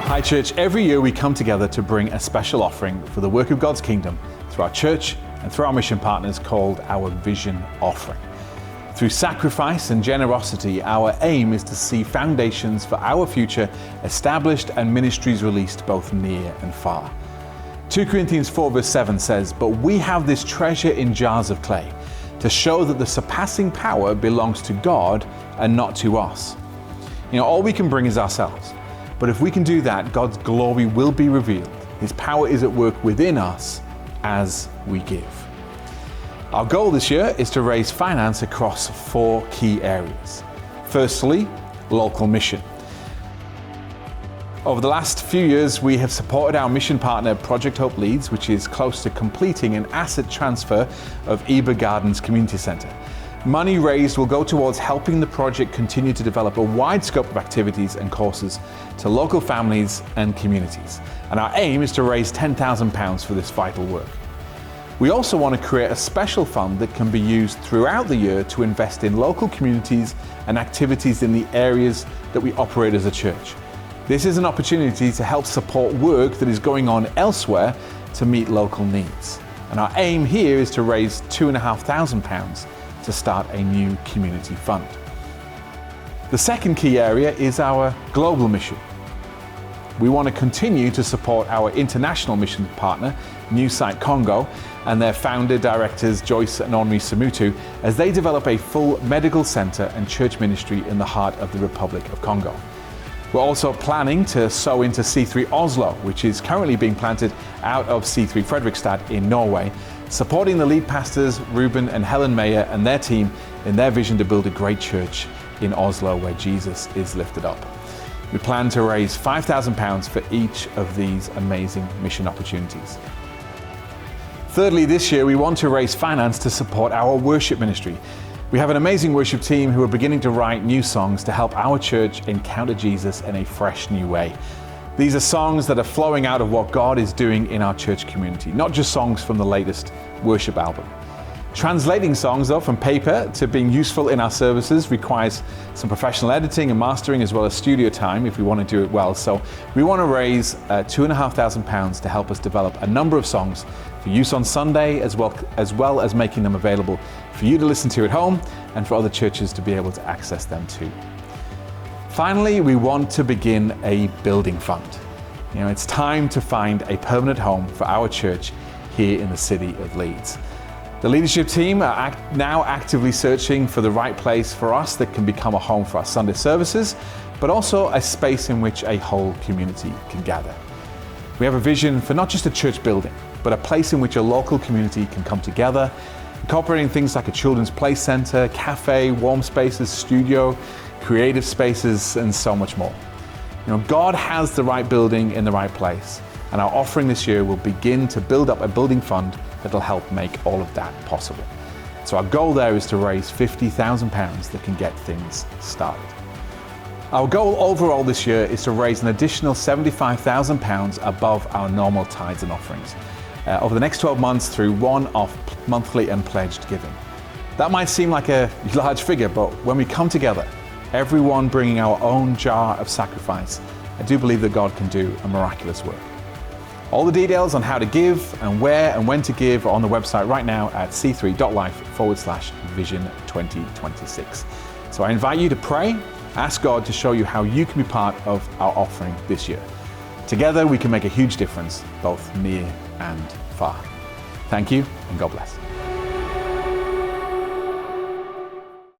Hi Church, every year we come together to bring a special offering for the work of God's kingdom through our church and through our mission partners called our Vision Offering. Through sacrifice and generosity, our aim is to see foundations for our future established and ministries released both near and far. 2 Corinthians 4 verse 7 says, "But we have this treasure in jars of clay to show that the surpassing power belongs to God and not to us." All we can bring is ourselves. But if we can do that, God's glory will be revealed. His power is at work within us as we give. Our goal this year is to raise finance across 4 key areas. Firstly, local mission. Over the last few years, we have supported our mission partner, Project Hope Leeds, which is close to completing an asset transfer of Eber Gardens Community Centre. Money raised will go towards helping the project continue to develop a wide scope of activities and courses to local families and communities. And our aim is to raise £10,000 for this vital work. We also want to create a special fund that can be used throughout the year to invest in local communities and activities in the areas that we operate as a church. This is an opportunity to help support work that is going on elsewhere to meet local needs. And our aim here is to raise £2,500 to start a new community fund. The second key area is our global mission. We want to continue to support our international mission partner, New Site Congo, and their founder directors Joyce and Henri Samutu as they develop a full medical center and church ministry in the heart of the Republic of Congo. We're also planning to sow into C3 Oslo, which is currently being planted out of C3 Fredrikstad in Norway, supporting the lead pastors Ruben and Helen Mayer and their team in their vision to build a great church in Oslo where Jesus is lifted up. We plan to raise £5,000 for each of these amazing mission opportunities. Thirdly, this year we want to raise finance to support our worship ministry. We have an amazing worship team who are beginning to write new songs to help our church encounter Jesus in a fresh new way. These are songs that are flowing out of what God is doing in our church community, not just songs from the latest worship album. Translating songs though from paper to being useful in our services requires some professional editing and mastering as well as studio time if we want to do it well. So we want to raise £2,500 to help us develop a number of songs for use on Sunday as well as making them available for you to listen to at home and for other churches to be able to access them too. Finally, we want to begin a building fund. It's time to find a permanent home for our church here in the city of Leeds. The leadership team are now actively searching for the right place for us that can become a home for our Sunday services, but also a space in which a whole community can gather. We have a vision for not just a church building, but a place in which a local community can come together, incorporating things like a children's play center, cafe, warm spaces, studio, creative spaces, and so much more. God has the right building in the right place, and our offering this year will begin to build up a building fund that will help make all of that possible. So our goal there is to raise £50,000 that can get things started. Our goal overall this year is to raise an additional £75,000 above our normal tithes and offerings over the next 12 months through one-off monthly and pledged giving. That might seem like a large figure, but when we come together, everyone bringing our own jar of sacrifice, I do believe that God can do a miraculous work. All the details on how to give and where and when to give are on the website right now at c3.life/vision 2026. So I invite you to pray, ask God to show you how you can be part of our offering this year. Together we can make a huge difference, both near and far. Thank you and God bless.